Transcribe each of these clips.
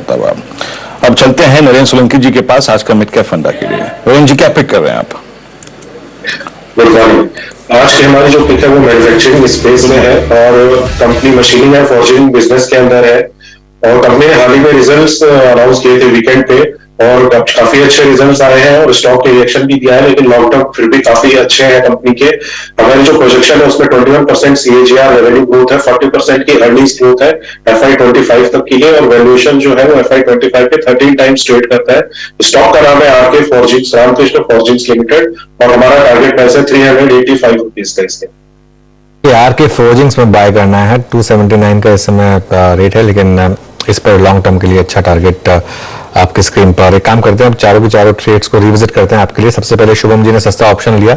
बढ़ता हुआ। अब चलते हैं नरेंद्र सोलंकी जी के पास आज का मिड कैप फंडा के लिए। नरेंद्र जी, क्या पिक कर रहे हैं आप? Good morning. आज की हमारी जो पिक है वो मैन्युफैक्चरिंग स्पेस में है और company machining and forging business के अंदर है और कंपनी ने हाल ही में रिजल्ट्स अनाउंस किए थे वीकेंड पे और काफी अच्छे रिजल्ट्स आए हैं और स्टॉक ने रिएक्शन भी दिया है, लेकिन लॉन्ग टर्म फिर भी काफी अच्छे हैं कंपनी के। हमारी जो प्रोजेक्शन है उसमें 21% CAGR रेवेन्यू ग्रोथ है, 40% की अर्निंग्स ग्रोथ है FY25 तक के लिए और वैल्यूएशन जो है वो FY25 पे 13 टाइम्स ट्रेड करता है। स्टॉक का नाम है आरके फॉर्जिंग्स, रामकृष्ण फॉर्जिंग्स लिमिटेड और हमारा टारगेट प्राइस है 385 रुपीज का इसके। आरके फॉर्जिंग्स में बाय करना है, 279 का इस समय रेट है, लेकिन इस पर लॉन्ग टर्म के लिए अच्छा टारगेट आपके स्क्रीन पर। एक काम करते हैं, अब चारों के चारों ट्रेड्स को रिविजिट करते हैं आपके लिए। सबसे पहले शुभम जी ने सस्ता ऑप्शन लिया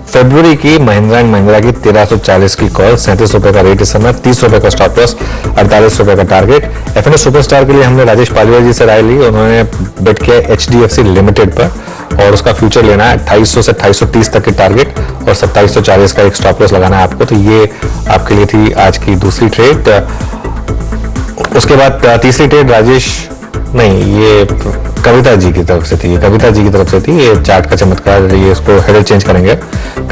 फरवरी की महिंद्रा एंड महिंद्रा की 1340 की कॉल, 37 रुपए का रेट इस समय, 30 रुपए का स्टॉप लॉस, 48 रुपए का टारगेट। एफएनओ सुपरस्टार के लिए हमने राजेश पालिया जी से राय ली, उन्होंने बेट किया HDFC लिमिटेड पर और उसका फ्यूचर लेना है 2800 से 2830 तक के टारगेट और 2740 का एक स्टॉप लॉस लगाना है आपको। तो ये आपके लिए थी आज की दूसरी ट्रेड। उसके बाद तीसरी ट्रेड राजेश नहीं, ये कविता जी की तरफ से थी, कविता जी की तरफ से थी। ये चार्ट का चमत्कार, ये इसको हेडर चेंज करेंगे,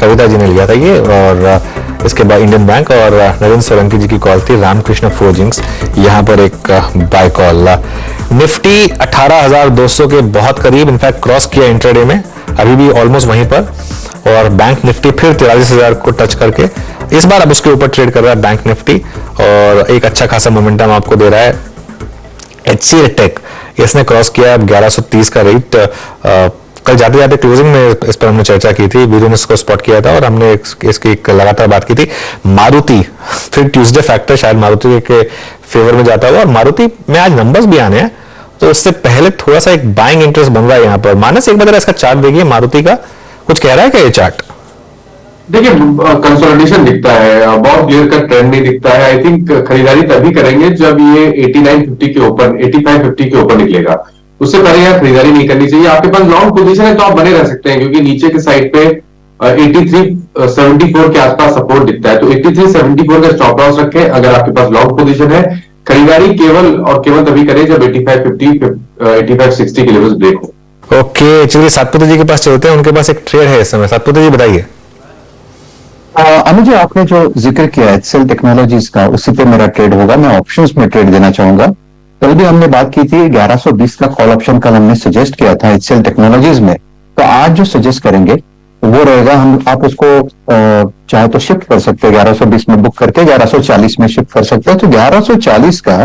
कविता जी ने लिया था ये। और इसके बाद इंडियन बैंक और नरेंद्र सोलंकी जी की कॉल थी रामकृष्ण फॉर्जिंग्स, यहाँ पर एक बाय कॉल। निफ्टी 18,200 के बहुत करीब, इनफैक्ट क्रॉस किया इंट्राडे में, अभी भी ऑलमोस्ट वहीं पर। और बैंक निफ्टी फिर 43,000 को टच करके इस बार अब उसके ऊपर ट्रेड कर रहा है बैंक निफ्टी और एक अच्छा खासा मोमेंटम आपको दे रहा है। HCL टेक इसने क्रॉस किया अब 1130 का रेट। कल जाते जाते क्लोजिंग में इस पर हमने चर्चा की थी, वीडियो ने इसको स्पॉट किया था और हमने इसकी एक लगातार बात की थी। मारुति फिर ट्यूसडे फैक्टर शायद मारुति के फेवर में जाता हुआ और मारुति में आज नंबर्स भी आने हैं, तो उससे पहले थोड़ा सा एक बाइंग इंटरेस्ट बन रहा है यहाँ पर। मानस एक बार इसका चार्ट देखिए, मारुति का कुछ कह रहा है क्या ये चार्ट? देखिए, कंसोलिडेशन दिखता है, बहुत क्लियर कट ट्रेंड नहीं दिखता है। आई थिंक खरीदारी तभी करेंगे जब ये 8950 के ऊपर, 8550 के ऊपर निकलेगा। उससे पहले यार खरीदारी नहीं करनी चाहिए। आपके पास लॉन्ग पोजीशन है तो आप बने रह सकते हैं, क्योंकि नीचे के साइड पे 8374 के आसपास सपोर्ट दिखता है, तो 8374 का स्टॉप लॉस रखें अगर आपके पास लॉन्ग पोजीशन है। खरीदारी केवल और केवल तभी करें जब 8550 8560 के लेवल्स ब्रेक हो। ओके, चलिए सातपुते जी के पास चलते हैं, उनके पास एक ट्रेड है इस समय। सातपुते जी बताइए। अनुज, आपने जो जिक्र किया HCL टेक्नोलॉजीज का, उसी पे मेरा ट्रेड होगा। मैं ऑप्शंस में ट्रेड देना चाहूंगा। कल भी हमने बात की थी 1120 का कॉल ऑप्शन कल हमने सजेस्ट किया था HCL टेक्नोलॉजीज में, तो आज जो सजेस्ट करेंगे वो रहेगा, आप उसको चाहे तो शिफ्ट कर सकते हैं, 1120 में बुक करके 1140 में शिफ्ट कर सकते हैं। तो 1140 का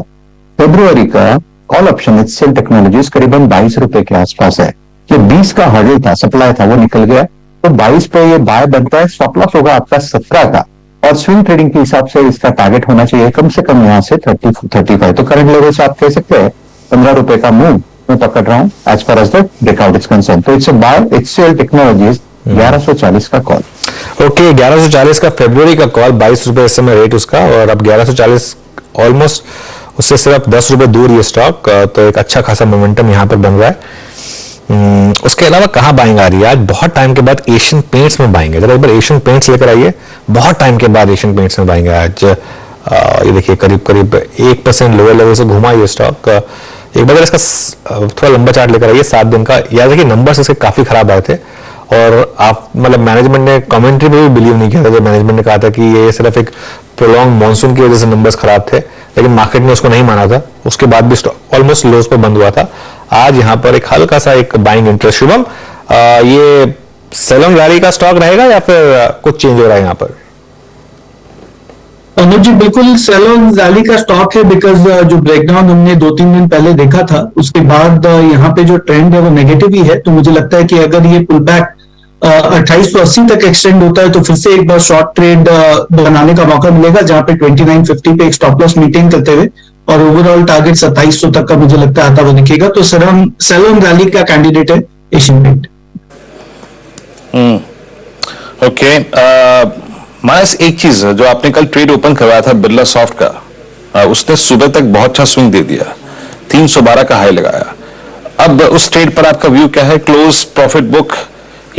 फरवरी का कॉल ऑप्शन HCL टेक्नोलॉजीज करीबन 22 रुपए के आसपास है। ये 20 का हर्डल था, सप्लाई था, वो निकल गया, तो 22 पे ये बाय बनता है। स्टॉप लॉस होगा आपका 17 का और स्विंग ट्रेडिंग के हिसाब से इसका टारगेट होना चाहिए कम से कम यहाँ से 30-35। तो करंट लेवल से आप कह सकते हैं 15 रुपए का मूव मैं पकड़ रहा हूं as far as the breakout is concern. तो it's a buy HCL technologies 1140 का कॉल। ओके, 1140 का फरवरी का कॉल, 22 रुपए इस समय रेट उसका और अब 1140 ऑलमोस्ट उससे सिर्फ 10 रुपए दूर ये स्टॉक। तो एक अच्छा खासा मोमेंटम यहाँ पर बन रहा है। उसके अलावा कहाँ बाइंग आ रही है? आज बहुत टाइम के बाद एशियन पेंट्स में बाइंग है। जरा एक बार एशियन पेंट्स लेकर आइए, बहुत टाइम के बाद एशियन पेंट्स में बाइंग है आज। ये देखिए करीब करीब 1% लोअर लेवल से घुमा ये स्टॉक। एक बार इसका थोड़ा लंबा चार्ट लेकर आइए 7 दिन का। याद देखिए नंबर्स इसके काफी खराब आए थे और आप मतलब मैनेजमेंट ने कमेंट्री में भी बिलीव नहीं किया था जब मैनेजमेंट ने कहा था कि ये सिर्फ एक प्रोलॉन्ग मॉनसून की वजह से नंबर्स खराब थे, लेकिन मार्केट ने उसको नहीं माना था। उसके बाद भी स्टॉक ऑलमोस्ट लोज पर बंद हुआ था। आज यहाँ पर एक हल्का सा एक बाइंग इंटरेस्ट। शुभम, ये सेलम रैली का स्टॉक रहेगा या फिर कुछ चेंज हो रहा है यहाँ पर? अनुज जी, बिल्कुल सेलम रैली का स्टॉक है, बिकॉज जो ब्रेकडाउन हमने 2-3 दिन पहले देखा था उसके बाद यहाँ पे जो ट्रेंड है वो नेगेटिव ही है। तो मुझे लगता है कि अगर ये पुल बैक 2880 तक एक्सटेंड होता है तो फिर से एक बार शॉर्ट ट्रेड बनाने का मौका मिलेगा, जहां पे 2950 पे एक स्टॉप लॉस मेंटेन करते हुए और ओवरऑल टारगेट 2700 तक का मुझे लगता है आता हुआ दिखेगा। तो सेलम रैली का कैंडिडेट है एशियन पेंट। ओके, मानस एक चीज जो आपने कल ट्रेड ओपन करवाया था बिरला सॉफ्ट का, उसने सुबह तक बहुत अच्छा स्विंग दे दिया, 312 का हाई लगाया। अब उस ट्रेड पर आपका व्यू क्या है? क्लोज प्रॉफिट बुक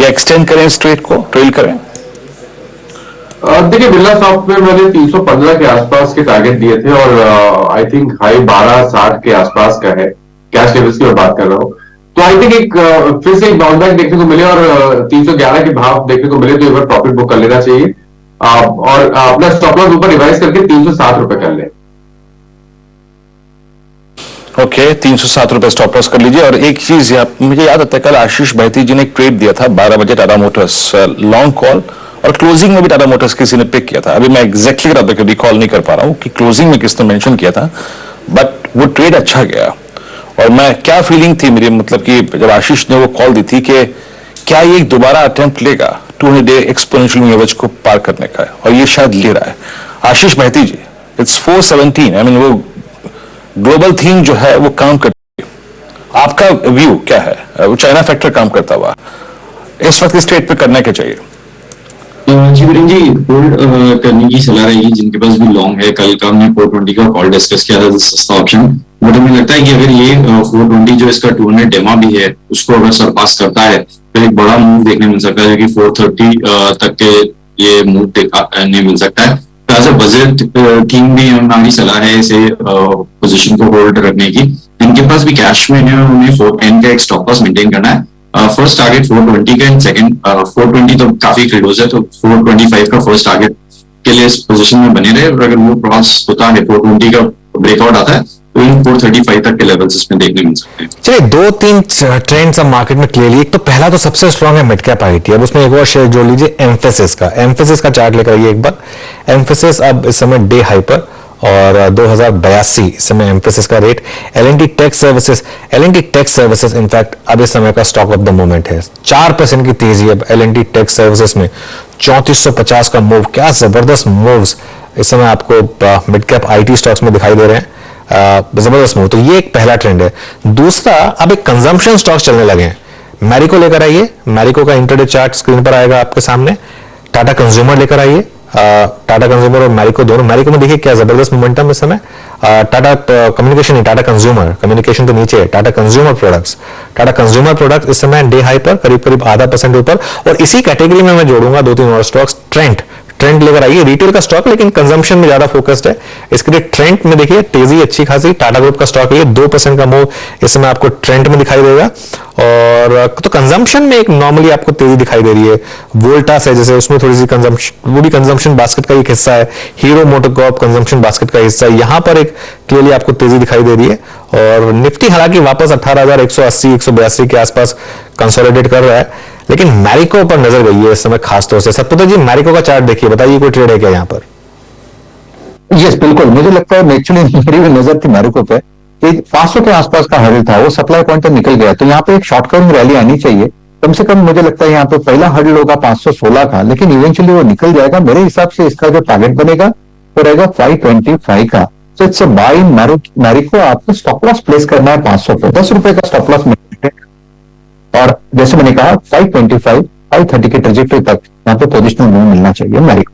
या एक्सटेंड करें इस ट्रेड को, ट्रेल करें? देखिए, बिरला सॉफ्ट में मैंने 315 के आसपास के टारगेट दिए थे और आई थिंक हाई 1260 के आसपास का है। कैश लेवल्स की मैं बात कर रहा हूँ। तो आई थिंक एक फिर से एक बाउंस बैक देखने को मिले और 311 के भाव देखने को मिले तो एक बार प्रॉफिट बुक कर लेना चाहिए और अपना स्टॉप लॉस ऊपर रिवाइज करके 307 रुपए कर ले। ओके, 307 रुपए स्टॉप लॉस कर लीजिए। और एक चीज मुझे याद आता है, कल आशीष भाईती जी ने एक ट्रेड दिया था 12 बजे टाटा मोटर्स लॉन्ग कॉल, और क्लोजिंग में भी टाटा मोटर्स किसी ने पिक किया था। अभी मैं एग्जैक्टली रिकॉल नहीं कर पा रहा हूं कि क्लोजिंग में किसने मेंशन किया था, बट वो ट्रेड अच्छा गया। और मैं क्या फीलिंग थी मेरी, मतलब कि जब आशीष ने वो कॉल दी थी कि क्या ये दोबारा अटेम्प्ट लेगा 200 डे एक्सपोनेंशियल मूविंग एवरेज को पार करने का, और ये शायद ले रहा है। आशीष भाईती जी, इट्स 417, आई मीन वो ग्लोबल थीम जो है वो काम करती है। आपका व्यू क्या है? वो चाइना फैक्टर काम करता हुआ इस वक्त इस ट्रेड पे करने के चाहिए? जी वीरेन जी, होल्ड करने की सलाह रहेगी जिनके पास भी लॉन्ग है। कल का हमने 420 का कॉल डिस्कस किया था, सस्ता ऑप्शन, बट हमें लगता है कि अगर ये 420 जो इसका 200 डेमा भी है उसको अगर सरपास करता है तो एक बड़ा मूव देखने मिल सकता है, कि 430 तक के ये मूव देखने मिल सकता है। तो एज अ बजट किंग भी हमारी सलाह है इसे पोजीशन को होल्ड रखने की। जिनके पास भी कैश में है उन्हें 410 का एक स्टॉप लॉस मेंटेन करना है। फर्स्ट टारगेट 420 का एंड सेकंड 420 तो काफी क्लोज है, तो 425 का फर्स्ट टारगेट के लिए इस पोजीशन में बने रहे। और अगर वो क्रॉस होता है 420 का ब्रेकआउट आता है तो इन 435 तक के लेवल्स इसमें देखने मिल सकते हैं। चलिए, दो तीन ट्रेंड्स अब मार्केट में क्लियरली, एक तो पहला तो सबसे स्ट्रांग है मिड कैप आईटी। अब उसमें एक और शेयर जोड़ लीजिए एम्फेसिस का चार्ट लेकर आइए एक बार। एम्फेसिस अब इस समय डे हाई पर और 2082 इस समय एम्फेसिस का rate. L&T tech services in fact अब इस समय का स्टॉक ऑफ द मोमेंट है। 4% की तेजी अब एल&टी टेक सर्विसेज में। 3450 का मूव, क्या जबरदस्त मूव्स इस समय आपको मिड कैप आईटी स्टॉक्स में दिखाई दे रहे हैं, जबरदस्त मूव। तो ये एक पहला ट्रेंड है। दूसरा, अब एक कंजम्पशन स्टॉक्स चलने लगे हैं। मैरिको लेकर आइए, मैरिको का इंटरडे चार्ट स्क्रीन पर आएगा आपके सामने। टाटा कंज्यूमर लेकर आइए, टाटा कंज्यूमर और मैरिको दोनों। मैरिको में देखिए क्या जबरदस्त मोमेंटम इस समय। टाटा कम्युनिकेशन नहीं, टाटा कंज्यूमर, कम्युनिकेशन तो नीचे है, टाटा कंज्यूमर प्रोडक्ट्स इस समय डे हाई पर करीब 0.5% ऊपर। और इसी कैटेगरी में मैं जोड़ूंगा दो तीन और स्टॉक्स। ट्रेंड लेकर आइए, रिटेल का स्टॉक लेकिन कंजम्पशन में ज्यादा फोकस्ड है, इसके लिए ट्रेंड में देखिए तेजी अच्छी खासी। टाटा ग्रुप का स्टॉक है, 2% का मूव इस समय आपको ट्रेंड में दिखाई देगा। और तो कंजम्पशन में एक नॉर्मली आपको तेजी दिखाई दे रही है। वोल्टास है जैसे, उसमें थोड़ी सी कंजम्पशन, वो भी कंजम्पशन बास्केट का एक हिस्सा है। हीरो मोटोकॉर्प कंजम्पशन बास्केट का हिस्सा है, यहां पर एक क्लियरली आपको तेजी दिखाई दे रही है। और निफ्टी हालांकि वापस 18,180 182 के आसपास कंसोलिडेट कर रहा है, लेकिन मैरिको पर नजर गई है इस समय खासतौर से। सतपुत्र जी, मैरिको का चार्ट देखिए, बताइए कोई ट्रेड है क्या यहाँ पर? यस, बिल्कुल। मुझे लगता है एक्चुअली मेरी भी नजर थी मैरिको पे कि 500 के आसपास का हर्डल था, वो सप्लाई पॉइंट तक निकल गया। तो यहाँ पे एक शॉर्ट टर्म रैली आनी चाहिए कम से कम। मुझे लगता है यहाँ पे पहला हर्डल होगा 516 का, लेकिन इवेंचुअली वो निकल जाएगा। मेरे हिसाब से इसका जो टारगेट बनेगा वो रहेगा 525 का। तो इट्स बाय मैरिको। आपको स्टॉप लॉस प्लेस करना है 500 पे, 10 रुपए का स्टॉप लॉस। और जैसे मैंने कहा 525 530 की ट्रेजेक्टरी तक यहाँ पे पोजिशनल मूव मिलना चाहिए मैरिको।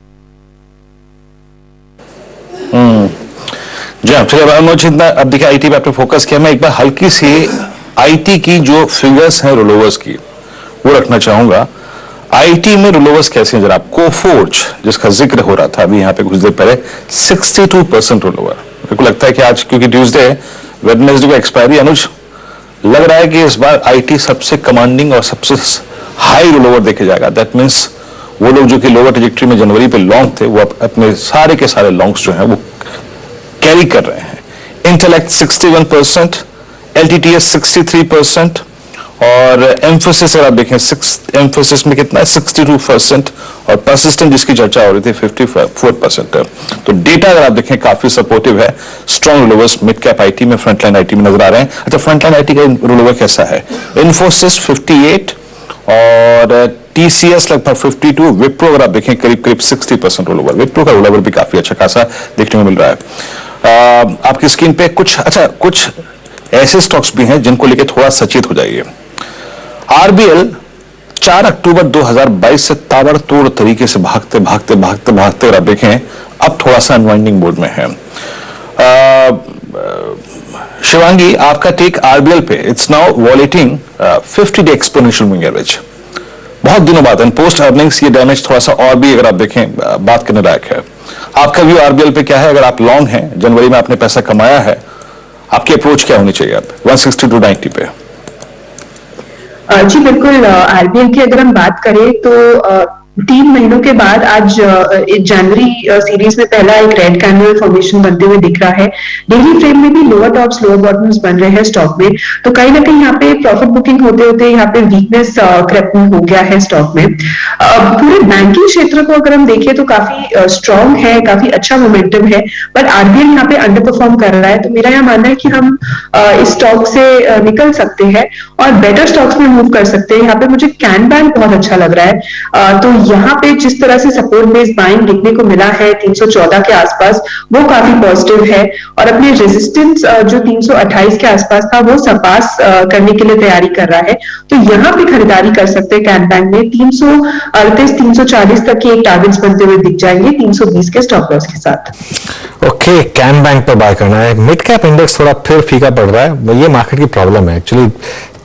जी हाँ, चलिए जितना अब देखिए आईटी पे आपने फोकस किया, मैं एक बार हल्की सी आईटी की जो फिगर्स हैं रोलोवर्स की वो रखना चाहूंगा। आईटी में रोलोवर्स कैसे हैं जरा? कोफोर्ज जिसका जिक्र हो रहा था अभी यहाँ पे कुछ देर पहले, 62% रोलोवर। मेरे को लगता है कि आज क्योंकि ट्यूसडे वेडनेसडे को एक्सपायरी, अनुज लग रहा है कि इस बार आईटी सबसे कमांडिंग और सबसे हाई रोलोवर देखे जाएगा। दैट मीन्स वो लोग जो कि लोअर ट्रेजेक्टरी में जनवरी पे लॉन्ग थे, वो अपने सारे के सारे लॉन्ग्स जो हैं वो कैरी कर रहे हैं। इंटेलेक्ट 61%, एलटीटीएस 63%, और एम्फोसिस अगर आप देखें एम्फोसिस में कितना है 62%, और परसिस्टेंट जिसकी चर्चा हो रही थी 54%। तो डेटा अगर आप देखें काफी सपोर्टिव है। स्ट्रॉन्ग रोलोवर्स मिड कैप आईटी में, फ्रंटलाइन आईटी में नजर आ रहे हैं। अच्छा, फ्रंटलाइन आईटी का रोलोवर कैसा है? इन्फोसिस 58 और टीसीएस लगभग 52। विप्रो अगर आप देखें करीब 60% रोलोवर। विप्रो का रोलोवर भी काफी अच्छा खासा देखने को मिल रहा है। आपकी स्क्रीन पे कुछ ऐसे स्टॉक्स भी हैं जिनको लेकर थोड़ा सचेत हो जाइए। आरबीएल 4 अक्टूबर 2022 से ताबड़तोड़ तरीके से भागते अगर आप देखें अब थोड़ा सा अनवाइंडिंग मोड में है। शिवांगी, आपका टेक आरबीएल पे? It's now वॉलेटिंग 50 day exponential moving average. बहुत दिनों बाद एंड पोस्ट अर्निंग्स ये डैमेज थोड़ा सा और भी अगर आप देखें बात करने लायक है। आपका व्यू आरबीएल पे क्या है? अगर आप लॉन्ग हैं, जनवरी में आपने पैसा कमाया है, आपकी अप्रोच क्या होनी चाहिए अब 160 टू 90 पे? जी बिल्कुल, आरबीएल की अगर हम बात करें तो 3 महीनों के बाद आज जनवरी सीरीज में पहला एक रेड कैंडल फॉर्मेशन बनते हुए दिख रहा है। डेली फ्रेम में भी लोअर टॉप्स लोअर बॉटम्स बन रहे हैं स्टॉक में, तो कहीं ना कहीं यहाँ पे प्रॉफिट बुकिंग होते होते यहाँ पे वीकनेस क्रेपिंग हो गया है स्टॉक में। पूरे बैंकिंग क्षेत्र को अगर हम देखें तो काफी स्ट्रांग है, काफी अच्छा मोमेंटम है, पर आरबीएल यहाँ पे अंडर परफॉर्म कर रहा है। तो मेरा यह मानना है कि हम इस स्टॉक से निकल सकते हैं और बेटर स्टॉक्स में मूव कर सकते हैं। यहाँ पे मुझे कैन बैंक बहुत अच्छा लग रहा है। तो यहाँ पे जिस तरह से सपोर्ट बेस्ड बाइंग देखने को मिला है 314 के आसपास, वो काफी पॉजिटिव है और अपने रेजिस्टेंस जो 328 के आसपास था वो सरपास करने के लिए तैयारी कर रहा है। तो यहाँ पे खरीदारी कर सकते हैं कैन बैंक में। 338 340 तक के एक टारगेट्स बनते हुए दिख जाएंगे 320 के स्टॉप लॉस के साथ। ओके, कैन बैंक पर बाय करना है। मिड कैप इंडेक्स थोड़ा फिर फीका पड़ रहा है, ये मार्केट की प्रॉब्लम है एक्चुअली।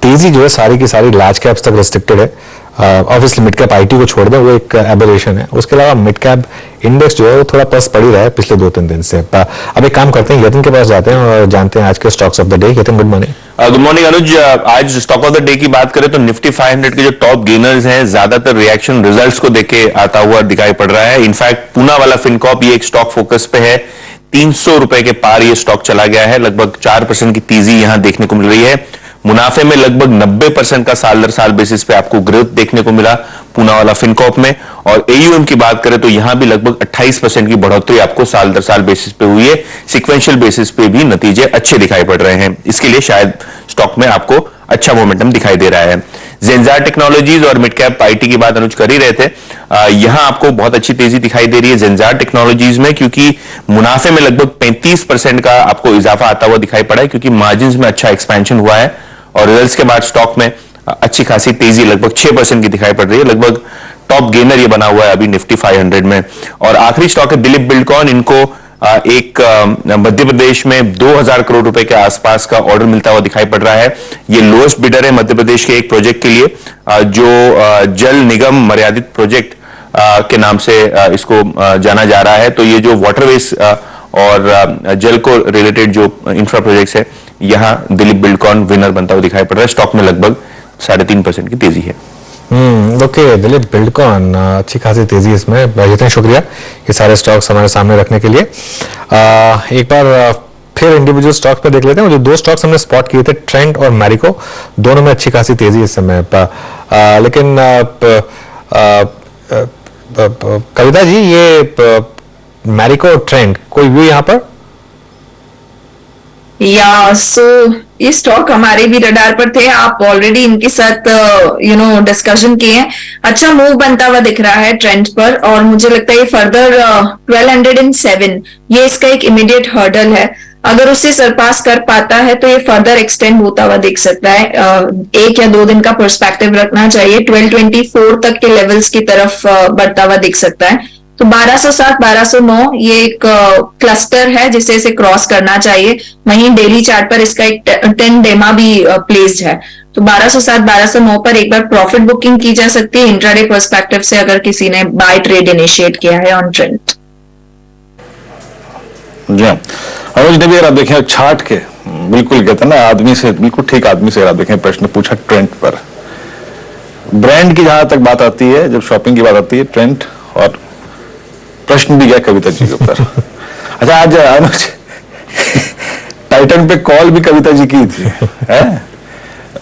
तेजी जो है सारी की सारी लार्ज कैप्स तक रिस्ट्रिक्टेड है। ऑब्वियसली मिड कैप आईटी को छोड़ दें, वो एक एबरेशन है। उसके अलावा मिड कैप इंडेक्स जो है वो थोड़ा पस पड़ी रहा है पिछले 2-3 दिन से। अब एक काम करते हैं, यतिन के पास जाते हैं और जानते हैं आज के stocks of the day. Yatin, good morning. Good morning Anuj. आज स्टॉक ऑफ द डे की बात करें तो निफ्टी 500 के जो टॉप गेनर्स हैं, ज्यादातर रिएक्शन रिजल्ट्स को देके आता हुआ दिखाई पड़ रहा है। इनफैक्ट पूना वाला फिनकॉर्प ये एक स्टॉक फोकस पे है, 300 रुपए के पार ये स्टॉक चला गया है। लगभग 4% की तेजी यहां देखने को मिल रही है। मुनाफे में लगभग 90% का साल दर साल बेसिस पे आपको ग्रोथ देखने को मिला पूना वाला फिनकॉर्प में। और एयूएम की बात करें तो यहां भी लगभग 28% की बढ़ोतरी आपको साल दर साल बेसिस पे हुई है। सिक्वेंशियल बेसिस पे भी नतीजे अच्छे दिखाई पड़ रहे हैं, इसके लिए शायद स्टॉक में आपको अच्छा मोमेंटम दिखाई दे रहा है। जेंजार टेक्नोलॉजीज और मिड कैप आईटी की बात अनुज कर ही रहे थे, यहां आपको बहुत अच्छी तेजी दिखाई दे रही है जेंजार टेक्नोलॉजीज में, क्योंकि मुनाफे में लगभग 35% का आपको इजाफा आता हुआ दिखाई पड़ा है, क्योंकि मार्जिन में अच्छा एक्सपेंशन हुआ है और रिजल्ट्स के बाद स्टॉक में अच्छी खासी तेजी लगभग 6% की दिखाई पड़ रही है। लगभग टॉप गेनर ये बना हुआ है अभी निफ्टी 500 में। और आखिरी स्टॉक है दिलीप बिल्डकॉन। इनको एक मध्य प्रदेश में 2000 करोड़ रुपए के आसपास का ऑर्डर मिलता हुआ दिखाई पड़ रहा है। ये लोएस्ट बिडर है मध्य प्रदेश के एक प्रोजेक्ट के लिए, जो जल निगम मर्यादित प्रोजेक्ट के नाम से इसको जाना जा रहा है। तो ये जो वाटरवेज और जल को रिलेटेड जो इंफ्रा प्रोजेक्ट्स है, यहां दिलीप बिल्डकॉन विनर बनता हुआ दिखाई पड़ रहा है। स्टॉक में लगभग 3.5% की तेजी है। ओके, दिलीप बिल्डकॉन, अच्छी खासी तेजी इसमें। इतना शुक्रिया ये सारे स्टॉक्स हमारे सामने रखने के लिए। एक बार फिर इंडिविजुअल स्टॉक्स पे देख लेते हैं। जो 2 स्टॉक्स हमने स्पॉट किए थे, ट्रेंड और मैरिको, दोनों में अच्छी खासी तेजी इस समय। लेकिन कविता जी, ये मैरिको और ट्रेंड कोई व्यू यहाँ पर? ये स्टॉक हमारे भी रडार पर थे। आप ऑलरेडी इनके साथ डिस्कशन किए हैं। अच्छा मूव बनता हुआ दिख रहा है ट्रेंड पर, और मुझे लगता है ये फर्दर 1207 ये इसका एक इमीडिएट हर्डल है। अगर उसे सरपास कर पाता है तो ये फर्दर एक्सटेंड होता हुआ दिख सकता है। 1 या 2 दिन का पर्सपेक्टिव रखना चाहिए। 1224 तक के लेवल्स की तरफ बढ़ता हुआ दिख सकता है। तो 1207 1209 ये एक क्लस्टर है जिसे इसे क्रॉस करना चाहिए। वहीं डेली चार्ट पर इसका एक 10 डेमा भी प्लेस्ड है। तो 1207 1209 पर एक बार प्रॉफिट बुकिंग की जा सकती है इंट्राडे पर्सपेक्टिव से, अगर किसी ने बाय ट्रेड इनिशिएट किया है ऑन ट्रेंड। जी अनुज ने भी अगर आप देखें चार्ट के, बिल्कुल कहते हैं ना आदमी से, बिल्कुल ठीक आदमी से अगर आप देखें, प्रश्न पूछा ट्रेंड पर। ब्रांड की जहां तक बात आती है, जब शॉपिंग की बात आती है, ट्रेंड और प्रश्न भी गया कविता जी के ऊपर। अच्छा, आज अनुज टाइटन पे कॉल भी कविता जी की थी, है?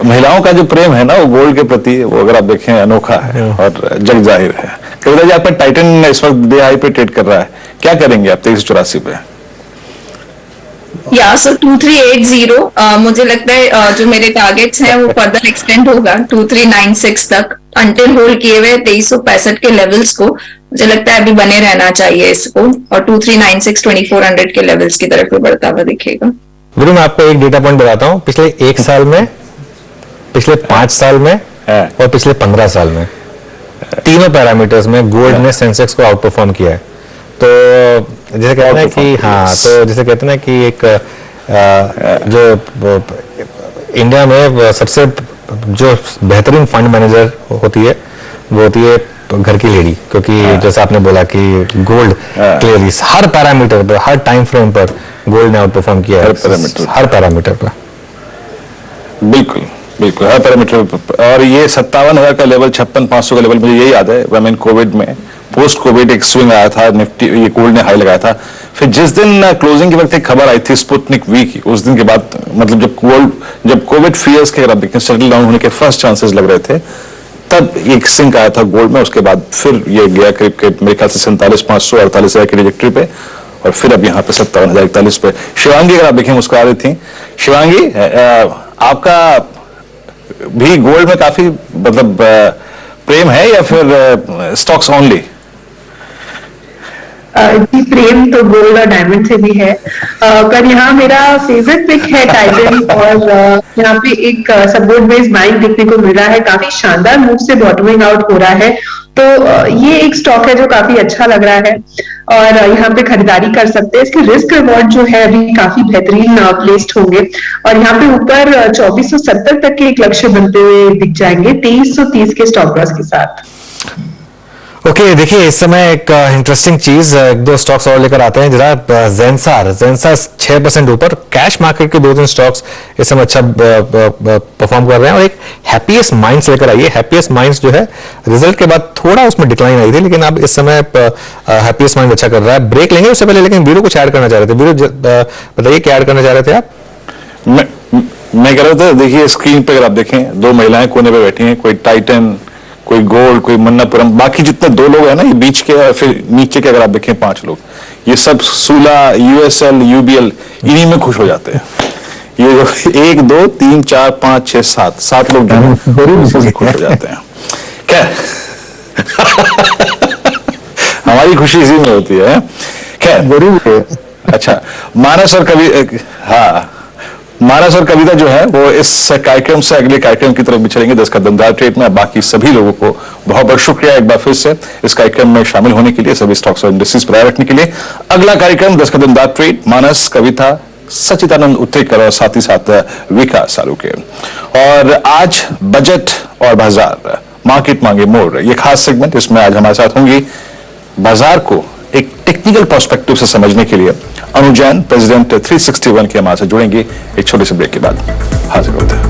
महिलाओं का जो प्रेम है ना वो गोल्ड के प्रति, वो अगर आप देखें अनोखा है और जग जाहिर है। कविता जी, आपका टाइटन इस वक्त डे हाई पे ट्रेड कर रहा है, क्या करेंगे आप 2384 पे? सो 2380 मुझे लगता है जो मेरे टारगेट्स हैं वो फर्दर एक्सटेंड होगा 2396 तक। अंटिल होल्ड किए हुए 2365 के लेवल्स को मुझे लगता है अभी बने रहना चाहिए इसको, और 2396 2400 के लेवल्स की तरफ भी बढ़ता हुआ दिखेगा। गुरु, मैं आपको एक डेटा पॉइंट बताता हूँ। पिछले 1 साल में, पिछले 5 साल में और पिछले 15 साल में, तीनों पैरामीटर्स में गोल्ड ने सेंसेक्स को आउट परफॉर्म किया है। तो जैसे कहते हैं कि तो जैसे कहते हैं कि एक जो इंडिया में सबसे जो बेहतरीन फंड मैनेजर होती है वो होती है घर की लेडी, क्योंकि जैसा आपने बोला कि गोल्ड क्लियरली हर पैरामीटर पर, हर टाइम फ्रेम पर गोल्ड ने आउट परफॉर्म किया हर है पैरामीटर। हर पैरामीटर पर। बिल्कुल बिल्कुल हर पैरामीटर। और ये 57,000 का लेवल, 56,500 का लेवल, मुझे यही याद है आई मीन कोविड में, पोस्ट कोविड एक स्विंग आया था, निफ्टी ये गोल्ड ने हाई लगाया था। फिर जिस दिन क्लोजिंग के वक्त एक खबर आई थी स्पुतनिक वी की, उस दिन के बाद मतलब जब कोविड फियर्स के अगर आप देखें सेटल डाउन होने के फर्स्ट चांसेस लग रहे थे, तब एक सिंक आया था गोल्ड में। उसके बाद फिर ये गया करीब करीब मेरे ख्याल से 47,500 48,000 की ट्रैजेक्टरी पे, और फिर अब यहाँ पे 57,041 पे। शिवांगी अगर आप देखें मुस्कुरा रही थी। शिवांगी, आपका भी गोल्ड में काफी मतलब प्रेम है या फिर स्टॉक्स ओनली? जी, प्रेम तो गोल्ड और डायमंड से भी है, पर यहाँ मेरा फेवरेट पिक है टाइटन, और यहाँ पे एक सपोर्ट बेस्ड बाइंग देखने को मिल रहा है, काफी शानदार मूव से बॉटमिंग आउट हो रहा है, तो ये एक स्टॉक है जो काफी अच्छा लग रहा है और यहाँ पे खरीदारी कर सकते हैं। इसके रिस्क रिवॉर्ड जो है अभी काफी बेहतरीन प्लेस्ड होंगे, और यहाँ पे ऊपर 2470 तक के एक लक्ष्य बनते हुए दिख जाएंगे 2330 के स्टॉप लॉस के साथ। ओके, देखिए इस समय एक इंटरेस्टिंग चीज, एक दो स्टॉक्स और लेकर आते हैं जरा। जेंसार 6% ऊपर, कैश मार्केट के 2-3 स्टॉक्स इस समय अच्छा परफॉर्म कर रहे हैं, और एक हैप्पीएस्ट माइंड्स लेकर आइए। हैप्पीएस्ट माइंड्स जो है रिजल्ट के बाद थोड़ा उसमें डिक्लाइन आई थी, लेकिन अब इस समय हैप्पीएस्ट माइंड अच्छा कर रहा है। ब्रेक लेंगे उससे पहले, लेकिन वीडियो कुछ ऐड करना चाह रहे थे। वीडियो बताइए क्या ऐड करना चाह रहे थे आप? मैं कह रहा था, देखिए स्क्रीन पे अगर आप देखें, दो महिलाएं कोने पे बैठी हैं, कोई टाइटन, कोई गोल्ड, कोई मन्नापुरम, बाकी जितने दो लोग हैं ना ये बीच के और फिर नीचे के अगर आप देखें 5 लोग, ये सब सूला, यूएसएल, यूबीएल, इन्हीं में खुश हो जाते हैं। ये जो 1 2 3 4 5 6 7 लोग जो खुश हो जाते हैं। क्या हमारी खुशी इसी में होती है। खैर, अच्छा, मानस और कवि, हाँ, मानस और कविता जो है वो इस कार्यक्रम से अगले कार्यक्रम की तरफ भी चलेंगे 10 का दमदार ट्रेड में। बाकी सभी लोगों को बहुत बहुत शुक्रिया एक बार फिर से इस कार्यक्रम में शामिल होने के लिए, सभी स्टॉक्स और इंडस्ट्रीज पर रखने के लिए। अगला कार्यक्रम 10 का दमदार ट्रेड, मानस, कविता, सचिदानंद उत्तेकर और साथ ही साथ विकास सालुके। और आज बजट और बाजार, मार्केट मांगे मोड़, ये खास सेगमेंट, इसमें आज हमारे साथ होंगी बाजार को एक टेक्निकल पर्सपेक्टिव से समझने के लिए अनु जैन, प्रेसिडेंट 361 के हमारे से जुड़ेंगे। एक छोटे से ब्रेक के बाद हाजिर होते हैं।